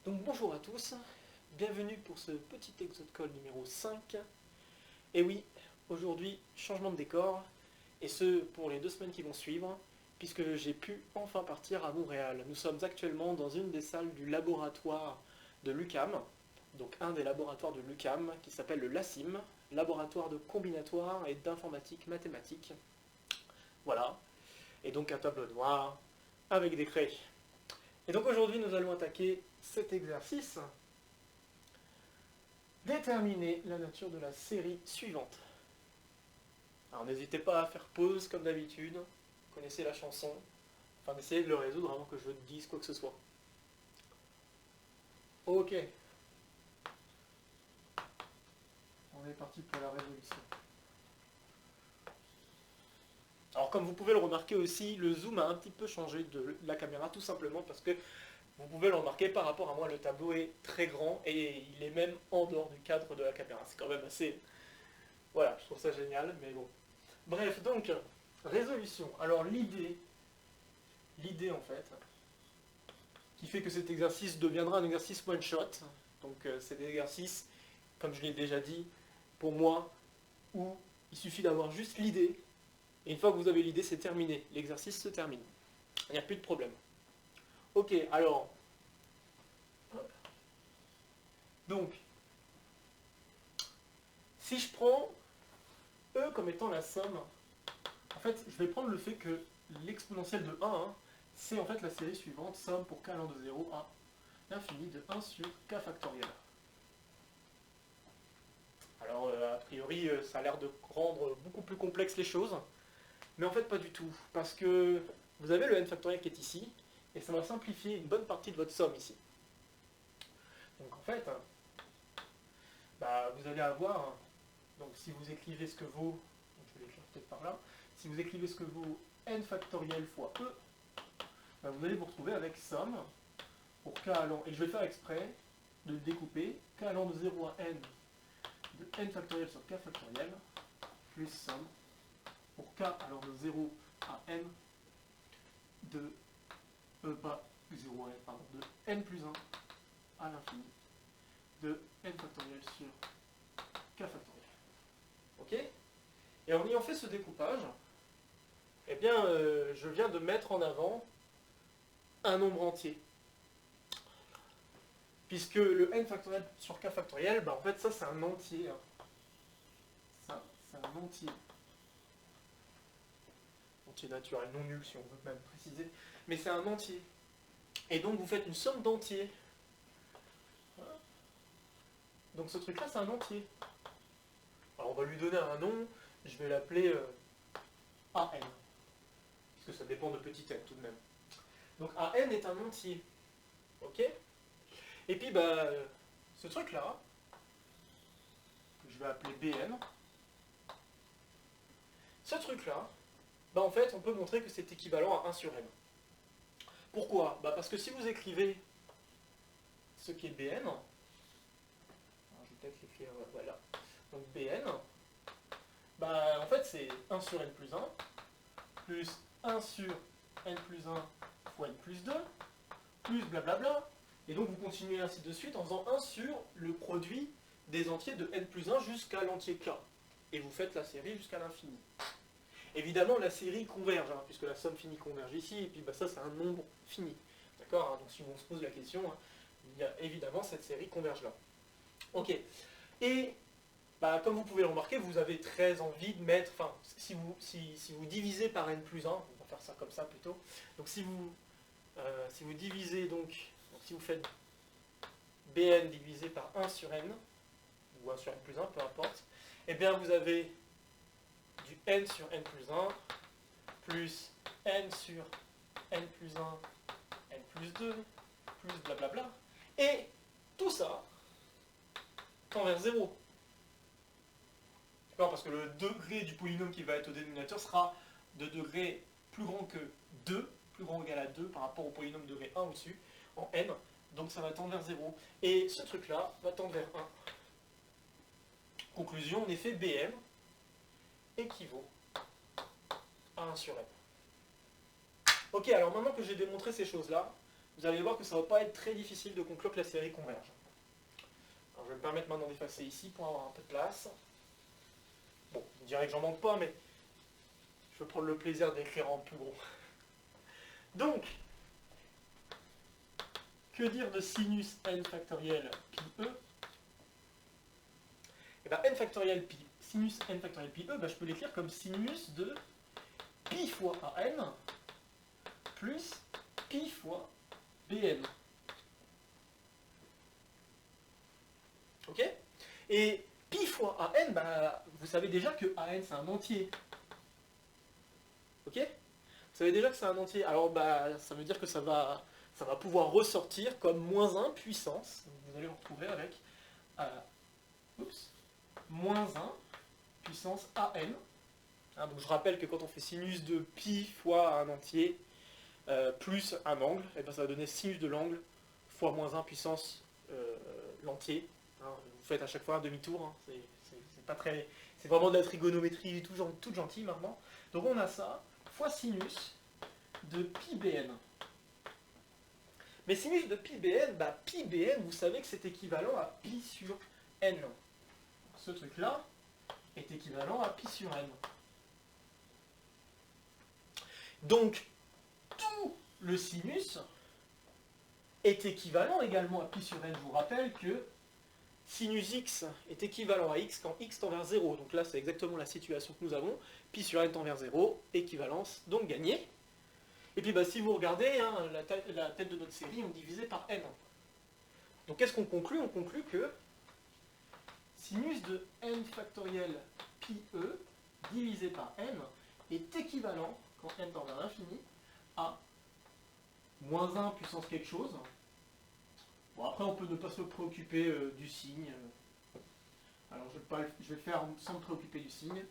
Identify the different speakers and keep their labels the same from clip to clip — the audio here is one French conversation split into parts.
Speaker 1: Donc bonjour à tous, bienvenue pour ce petit Exocode numéro 5. Et oui, aujourd'hui, changement de décor, et ce pour les 2 semaines qui vont suivre, puisque j'ai pu enfin partir à Montréal. Nous sommes actuellement dans une des salles du laboratoire de l'UQAM, donc un des laboratoires de l'UQAM qui s'appelle le LACIM, laboratoire de combinatoire et d'informatique mathématique. Voilà, et donc un tableau noir avec des craies. Et donc aujourd'hui nous allons attaquer cet exercice. Déterminer la nature de la série suivante. Alors n'hésitez pas à faire pause comme d'habitude, vous connaissez la chanson, enfin d'essayer de le résoudre avant que je dise quoi que ce soit. Ok. On est parti pour la résolution. Alors comme vous pouvez le remarquer aussi, le zoom a un petit peu changé de la caméra, tout simplement parce que vous pouvez le remarquer par rapport à moi, le tableau est très grand et il est même en dehors du cadre de la caméra. C'est quand même assez... Voilà, je trouve ça génial, mais bon. Bref, donc, résolution. Alors l'idée en fait, qui fait que cet exercice deviendra un exercice one-shot, donc c'est des exercices, comme je l'ai déjà dit, pour moi, où il suffit d'avoir juste l'idée, et une fois que vous avez l'idée, c'est terminé. L'exercice se termine. Il n'y a plus de problème. Ok, alors, donc, si je prends E comme étant la somme, en fait, je vais prendre le fait que l'exponentielle de 1, c'est en fait la série suivante, somme pour k allant de 0 à l'infini de 1 sur k factoriel. Alors, a priori, ça a l'air de rendre beaucoup plus complexe les choses, mais en fait pas du tout, parce que vous avez le n factoriel qui est ici, et ça va simplifier une bonne partie de votre somme ici. Donc en fait, vous allez avoir, donc si vous écrivez ce que vaut, je vais l'écrire peut-être par là, si vous écrivez ce que vaut n factoriel fois e, vous allez vous retrouver avec somme pour k allant, et je vais faire exprès de le découper, k allant de 0 à n de n factoriel sur k factoriel, plus somme pour k allant de 0 à n de, 0 à n, pardon, de n plus 1 à l'infini de n factoriel sur k factoriel. Ok? Et en ayant fait ce découpage, eh bien, je viens de mettre en avant un nombre entier. Puisque le n factoriel sur k factoriel, en fait, ça, c'est un entier. Ça, c'est un entier. Entier naturel, non nul, si on veut même préciser. Mais c'est un entier. Et donc, vous faites une somme d'entiers. Voilà. Donc, ce truc-là, c'est un entier. Alors, on va lui donner un nom. Je vais l'appeler AN. Puisque ça dépend de petit n, tout de même. Donc, AN est un entier. Ok? Et puis, ce truc-là, que je vais appeler BN, ce truc-là, en fait, on peut montrer que c'est équivalent à 1 sur n. Pourquoi? Parce que si vous écrivez ce qui est Bn, alors je vais peut-être l'écrire, voilà, donc Bn, en fait c'est 1 sur n plus 1, plus 1 sur n plus 1 fois n plus 2, plus blablabla, et donc vous continuez ainsi de suite en faisant 1 sur le produit des entiers de n plus 1 jusqu'à l'entier k, et vous faites la série jusqu'à l'infini. Évidemment, la série converge, puisque la somme finie converge ici, et puis ça, c'est un nombre fini. D'accord? Donc si on se pose la question, il y a évidemment cette série converge là. Ok. Et, comme vous pouvez le remarquer, vous avez très envie de mettre, si vous divisez par n plus 1, on va faire ça comme ça plutôt, donc si vous divisez, si vous faites Bn divisé par 1 sur n, ou 1 sur n plus 1, peu importe, eh bien vous avez du n sur n plus 1, plus n sur n plus 1, n plus 2, plus blablabla, et tout ça tend vers 0. D'accord? Parce que le degré du polynôme qui va être au dénominateur sera de degré plus grand que 2, plus grand ou égal à 2 par rapport au polynôme de degré 1 au-dessus, en n, donc ça va tendre vers 0. Et ce truc-là va tendre vers 1. Conclusion, en effet, Bm équivaut à 1 sur n. Ok, alors maintenant que j'ai démontré ces choses-là, vous allez voir que ça ne va pas être très difficile de conclure que la série converge. Alors, je vais me permettre maintenant d'effacer ici pour avoir un peu de place. Bon, on dirait que j'en manque pas, mais je vais prendre le plaisir d'écrire en plus gros. Donc, que dire de sinus n factoriel pi e? Et bien n factoriel pi, sinus n factoriel pi e, ben, je peux l'écrire comme sinus de pi fois an plus pi fois bn. Ok? Et pi fois an, bah, vous savez déjà que an c'est un entier. Ok? Vous savez déjà que c'est un entier. Alors bah, ça veut dire que ça va pouvoir ressortir comme moins 1 puissance. Vous allez vous retrouver avec moins 1 puissance an. Hein, donc je rappelle que quand on fait sinus de pi fois un entier plus un angle, et ben ça va donner sinus de l'angle fois moins 1 puissance l'entier. Hein, vous faites à chaque fois un demi-tour, hein, c'est pas très, c'est vraiment de la trigonométrie toute gentille maintenant. Donc on a ça fois sinus de pi bn. Mais sinus de pi bn, bah pi bn, vous savez que c'est équivalent à pi sur n. Ce truc-là est équivalent à pi sur n. Donc, tout le sinus est équivalent également à pi sur n. Je vous rappelle que sinus x est équivalent à x quand x tend vers 0. Donc là, c'est exactement la situation que nous avons. Pi sur n tend vers 0, équivalence, donc gagné. Et puis bah, si vous regardez, hein, la tête de notre série, on divisait par n. Donc qu'est-ce qu'on conclut? On conclut que sinus de n factoriel pi e divisé par n est équivalent, quand n tend vers l'infini, à moins 1 puissance quelque chose. Bon, après, on peut ne pas se préoccuper du signe. Alors, je vais le faire sans me préoccuper du signe.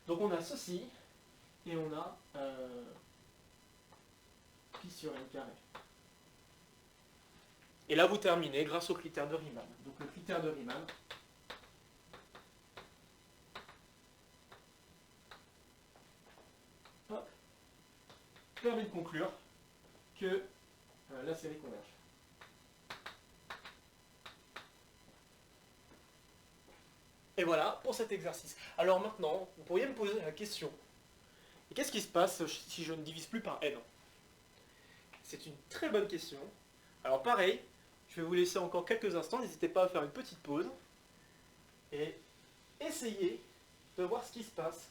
Speaker 1: Donc, on a ceci, et on a pi sur n carré. Et là, vous terminez grâce au critère de Riemann. Donc, le critère de Riemann, permet de conclure que la série converge. Et voilà pour cet exercice. Alors maintenant, vous pourriez me poser la question, et qu'est-ce qui se passe si je ne divise plus par n? C'est une très bonne question. Alors pareil, je vais vous laisser encore quelques instants, n'hésitez pas à faire une petite pause, et essayez de voir ce qui se passe.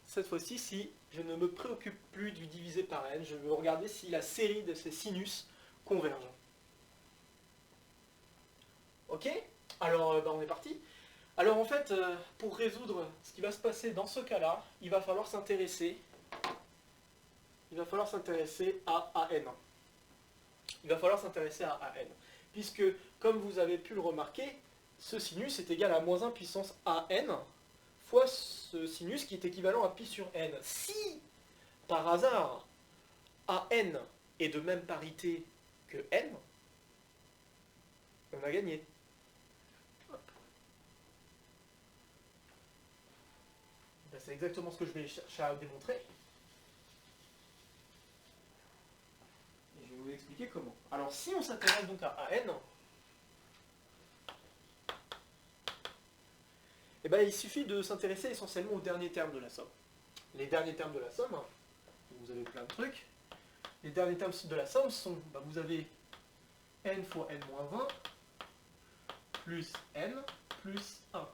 Speaker 1: Cette fois-ci, si je ne me préoccupe plus du divisé par n, je veux regarder si la série de ces sinus converge. Ok? Alors, on est parti. Alors en fait, pour résoudre ce qui va se passer dans ce cas-là, il va falloir s'intéresser à AN. Il va falloir s'intéresser à AN. Puisque, comme vous avez pu le remarquer, ce sinus est égal à moins 1 puissance AN fois ce sinus qui est équivalent à pi sur n. Si, par hasard, AN est de même parité que n, on a gagné. Ben, c'est exactement ce que je vais chercher à démontrer. Et je vais vous expliquer comment. Alors, si on s'intéresse donc à AN, eh ben, il suffit de s'intéresser essentiellement aux derniers termes de la somme. Les derniers termes de la somme, vous avez plein de trucs. Les derniers termes de la somme sont, ben, vous avez n fois n-20 plus n plus 1.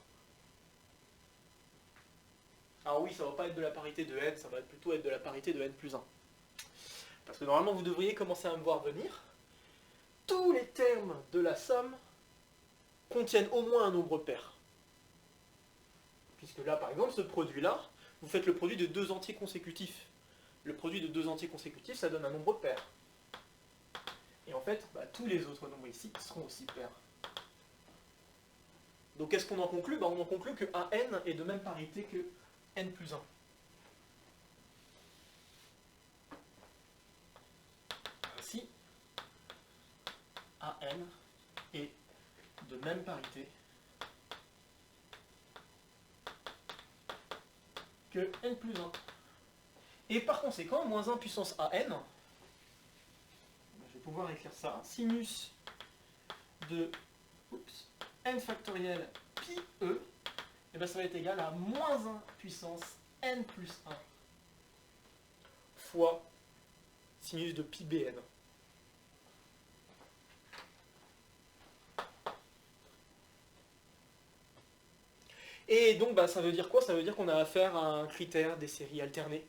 Speaker 1: Alors oui, ça ne va pas être de la parité de n, ça va plutôt être de la parité de n plus 1. Parce que normalement, vous devriez commencer à me voir venir. Tous les termes de la somme contiennent au moins un nombre pair. Puisque là, par exemple, ce produit-là, vous faites le produit de deux entiers consécutifs. Le produit de deux entiers consécutifs, ça donne un nombre pair. Et en fait, bah, tous les autres nombres ici seront aussi pairs. Donc qu'est-ce qu'on en conclut? On en conclut que AN est de même parité que n plus 1. Ainsi, AN est de même parité que n plus 1. Et par conséquent, moins 1 puissance AN, je vais pouvoir écrire ça. Sinus de n factoriel pi e, et bien ça va être égal à moins 1 puissance n plus 1 fois sinus de pi bn. Et donc bah, ça veut dire quoi? Ça veut dire qu'on a affaire à un critère des séries alternées.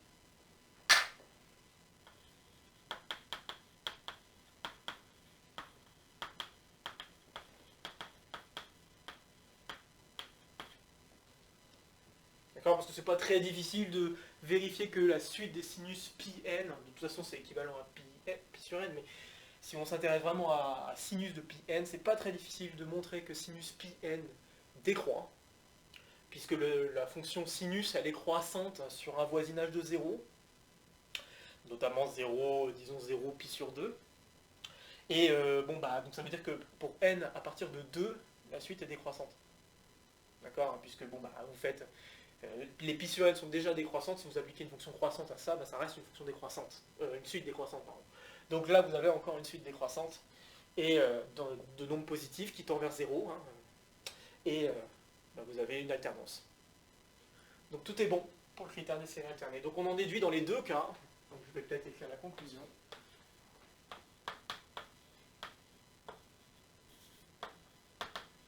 Speaker 1: D'accord? Parce que c'est pas très difficile de vérifier que la suite des sinus pi n, de toute façon c'est équivalent à pi sur n, mais si on s'intéresse vraiment à sinus de pi n, c'est pas très difficile de montrer que sinus pi n décroît, puisque la fonction sinus elle est croissante sur un voisinage de 0, notamment 0, disons 0 pi sur 2. Et bon bah donc ça veut dire que pour n à partir de 2, la suite est décroissante. D'accord? Puisque bon bah vous faites les pi sur n sont déjà décroissantes, si vous appliquez une fonction croissante à ça, bah, ça reste une fonction décroissante, une suite décroissante, pardon. Donc là, vous avez encore une suite décroissante, et de nombres positifs qui tend vers 0, hein, et bah, vous avez une alternance. Donc tout est bon pour le critère des séries alternées. Donc on en déduit dans les deux cas, donc je vais peut-être écrire la conclusion.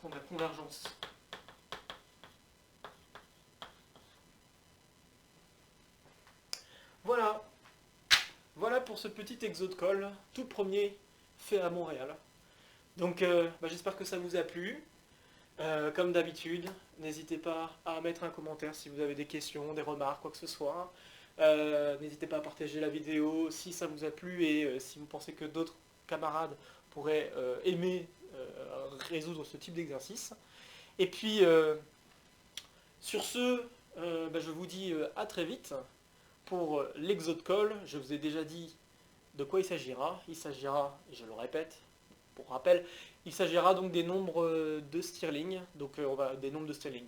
Speaker 1: Pour la convergence. Voilà. Voilà pour ce petit exo de colle, tout premier fait à Montréal. Donc bah, j'espère que ça vous a plu. Comme d'habitude, n'hésitez pas à mettre un commentaire si vous avez des questions, des remarques, quoi que ce soit. N'hésitez pas à partager la vidéo si ça vous a plu et si vous pensez que d'autres camarades pourraient aimer résoudre ce type d'exercice. Et puis, sur ce, bah, je vous dis à très vite. Pour l'exo de colle, je vous ai déjà dit de quoi il s'agira. Il s'agira, je le répète, pour rappel, il s'agira donc des nombres de Stirling. Donc des nombres de Stirling.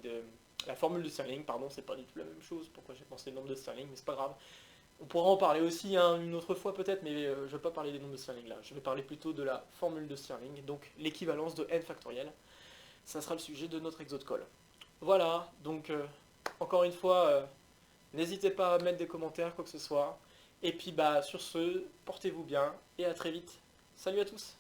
Speaker 1: La formule de Stirling, pardon, c'est pas du tout la même chose. Pourquoi j'ai pensé nombres de Stirling, mais c'est pas grave. On pourra en parler aussi une autre fois peut-être, mais je ne vais pas parler des nombres de Stirling là. Je vais parler plutôt de la formule de Stirling, donc l'équivalence de n factoriel. Ça sera le sujet de notre exo de colle. Voilà, donc encore une fois, n'hésitez pas à mettre des commentaires, quoi que ce soit. Et puis bah sur ce, portez-vous bien et à très vite. Salut à tous!